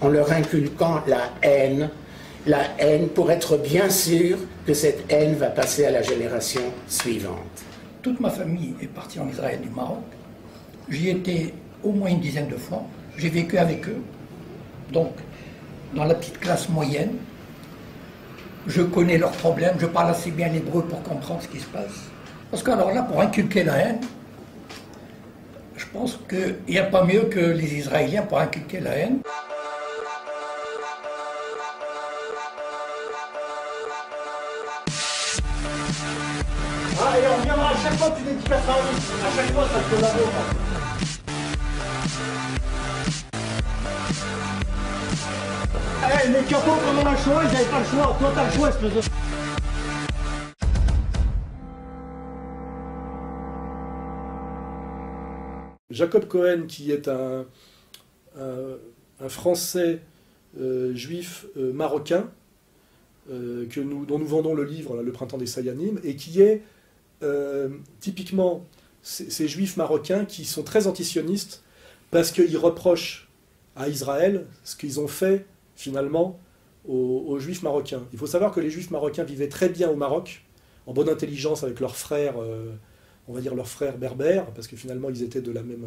en leur inculquant la haine pour être bien sûr que cette haine va passer à la génération suivante. Toute ma famille est partie en Israël du Maroc. J'y étais au moins une dizaine de fois. J'ai vécu avec eux. Donc, dans la petite classe moyenne, je connais leurs problèmes, je parle assez bien l'hébreu pour comprendre ce qui se passe. Parce que alors là, pour inculquer la haine, je pense qu'il n'y a pas mieux que les Israéliens pour inculquer la haine. Ah, et on reviendra à chaque fois que tu dédicaces un livre. À chaque fois, ça te collabore. Eh, les capots, pendant la Shoah, ils n'avaient pas le choix. Toi, t'as le choix, espèce de... Jacob Cohen, qui est un Français juif marocain, dont nous vendons le livre, là, Le Printemps des Sayanim, et qui est typiquement ces juifs marocains qui sont très antisionistes parce qu'ils reprochent à Israël ce qu'ils ont fait finalement aux juifs marocains. Il faut savoir que les juifs marocains vivaient très bien au Maroc, en bonne intelligence avec leurs frères, on va dire leurs frères berbères, parce que finalement ils étaient de la même...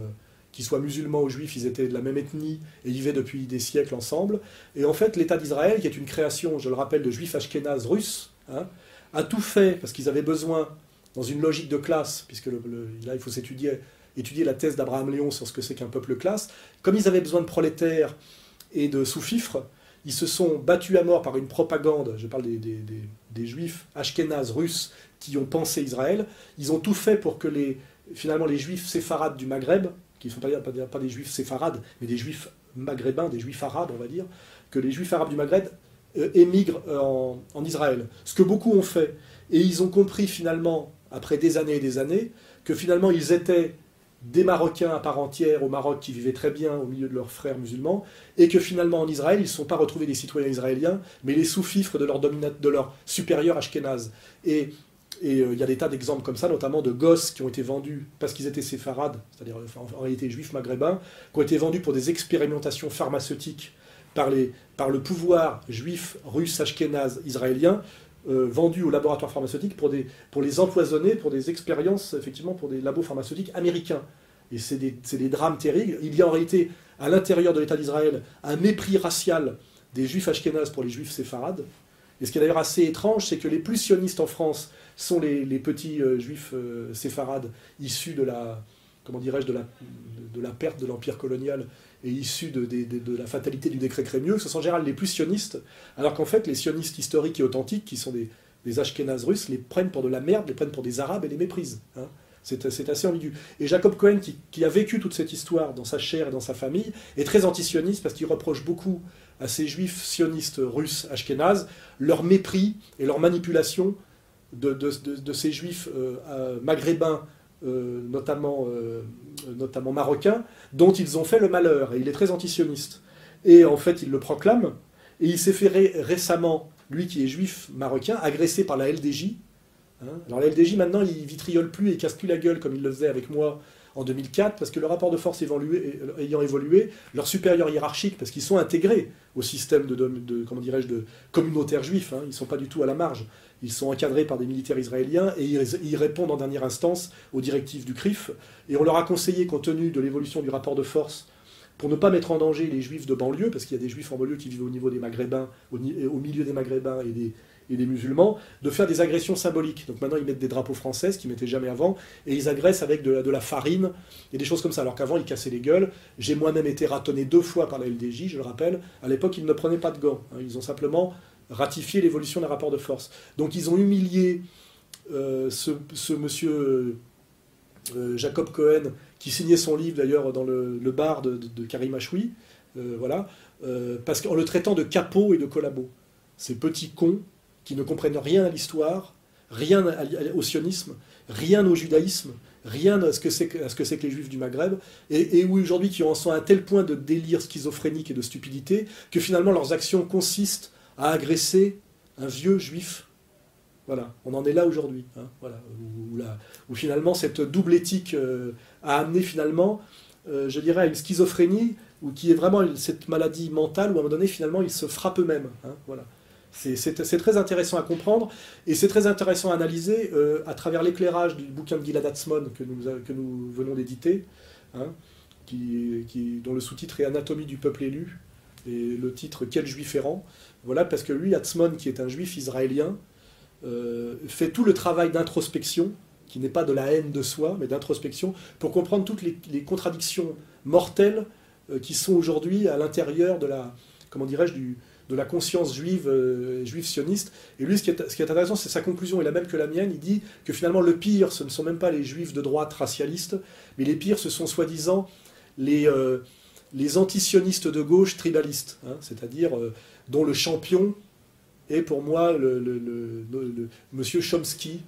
qu'ils soient musulmans ou juifs, ils étaient de la même ethnie et ils vivaient depuis des siècles ensemble. Et en fait, l'État d'Israël, qui est une création, je le rappelle, de juifs ashkénazes russes, hein, a tout fait, parce qu'ils avaient besoin, dans une logique de classe, puisque là il faut étudier la thèse d'Abraham Léon sur ce que c'est qu'un peuple classe, comme ils avaient besoin de prolétaires et de sous-fifres, ils se sont battus à mort par une propagande, je parle des juifs ashkénazes russes qui ont pensé Israël, ils ont tout fait pour que finalement les juifs séfarades du Maghreb, qui ne sont pas des juifs séfarades, mais des juifs maghrébins, des juifs arabes, on va dire, que les juifs arabes du Maghreb émigrent en Israël. Ce que beaucoup ont fait. Et ils ont compris finalement, après des années, que finalement ils étaient des Marocains à part entière au Maroc qui vivaient très bien au milieu de leurs frères musulmans, et que finalement en Israël, ils ne se sont pas retrouvés des citoyens israéliens, mais les sous-fifres de leur supérieur ashkénaze. Et il y a des tas d'exemples comme ça, notamment de gosses qui ont été vendus parce qu'ils étaient séfarades, c'est-à-dire en réalité juifs maghrébins, qui ont été vendus pour des expérimentations pharmaceutiques par le pouvoir juif, russe, ashkénaze, israélien, vendus aux laboratoires pharmaceutiques pour les empoisonner, pour des expériences, effectivement, pour des labos pharmaceutiques américains. Et c'est des drames terribles. Il y a en réalité, à l'intérieur de l'État d'Israël, un mépris racial des juifs ashkénazes pour les juifs séfarades. Et ce qui est d'ailleurs assez étrange, c'est que les plus sionistes en France sont les petits juifs séfarades issus de la, comment dirais-je, de la perte de l'empire colonial et issus de la fatalité du décret Crémieux, ce sont en général les plus sionistes, alors qu'en fait les sionistes historiques et authentiques, qui sont des ashkénazes russes, les prennent pour de la merde, les prennent pour des arabes et les méprisent. Hein. C'est assez ambigu. Et Jacob Cohen, qui a vécu toute cette histoire dans sa chair et dans sa famille, est très antisioniste parce qu'il reproche beaucoup à ces juifs sionistes russes ashkénazes leur mépris et leur manipulation de ces juifs maghrébins, notamment marocains, dont ils ont fait le malheur. Et il est très antisioniste. Et en fait, il le proclame. Et il s'est fait récemment, lui qui est juif marocain, agressé par la LDJ. Hein. Alors la LDJ, maintenant, il vitriole plus et casse plus la gueule comme il le faisait avec moi en 2004, parce que le rapport de force ayant évolué, leurs supérieurs hiérarchiques, parce qu'ils sont intégrés au système comment dirais-je, de communautaires juifs, hein, ils ne sont pas du tout à la marge, ils sont encadrés par des militaires israéliens, et ils répondent en dernière instance aux directives du CRIF, et on leur a conseillé, compte tenu de l'évolution du rapport de force, pour ne pas mettre en danger les juifs de banlieue, parce qu'il y a des juifs en banlieue qui vivent au niveau des Maghrébins, au milieu des Maghrébins et des musulmans, de faire des agressions symboliques. Donc maintenant, ils mettent des drapeaux français, ce qu'ils ne mettaient jamais avant, et ils agressent avec de la farine et des choses comme ça, alors qu'avant, ils cassaient les gueules. J'ai moi-même été ratonné 2 fois par la LDJ, je le rappelle. À l'époque, ils ne prenaient pas de gants. Hein. Ils ont simplement ratifié l'évolution d'un rapport de force. Donc ils ont humilié ce monsieur Jacob Cohen, qui signait son livre d'ailleurs dans le bar de Karim Achoui, voilà, parce qu'en le traitant de capot et de collabo. Ces petits cons qui ne comprennent rien à l'histoire, rien au sionisme, rien au judaïsme, rien à ce que c'est que les juifs du Maghreb, et où aujourd'hui qui en sont à un tel point de délire schizophrénique et de stupidité, que finalement leurs actions consistent à agresser un vieux juif. Voilà, on en est là aujourd'hui. Hein, voilà, où finalement cette double éthique a amené finalement, je dirais, à une schizophrénie ou qui est vraiment cette maladie mentale où à un moment donné, finalement, ils se frappent eux-mêmes. Hein, voilà. C'est très intéressant à comprendre, et c'est très intéressant à analyser à travers l'éclairage du bouquin de Gilad Atzmon que nous venons d'éditer, hein, dont le sous-titre est « Anatomie du peuple élu », et le titre « Quel juif errant ». Voilà, parce que lui, Atzmon, qui est un juif israélien, fait tout le travail d'introspection, qui n'est pas de la haine de soi, mais d'introspection, pour comprendre toutes les contradictions mortelles qui sont aujourd'hui à l'intérieur de la, comment dirais-je, de la conscience juive, juive sioniste. Et lui, ce qui est intéressant, c'est sa conclusion, est la même que la mienne. Il dit que finalement, le pire, ce ne sont même pas les juifs de droite racialistes, mais les pires, ce sont soi-disant les antisionistes de gauche tribalistes, hein, c'est-à-dire dont le champion est pour moi monsieur Chomsky,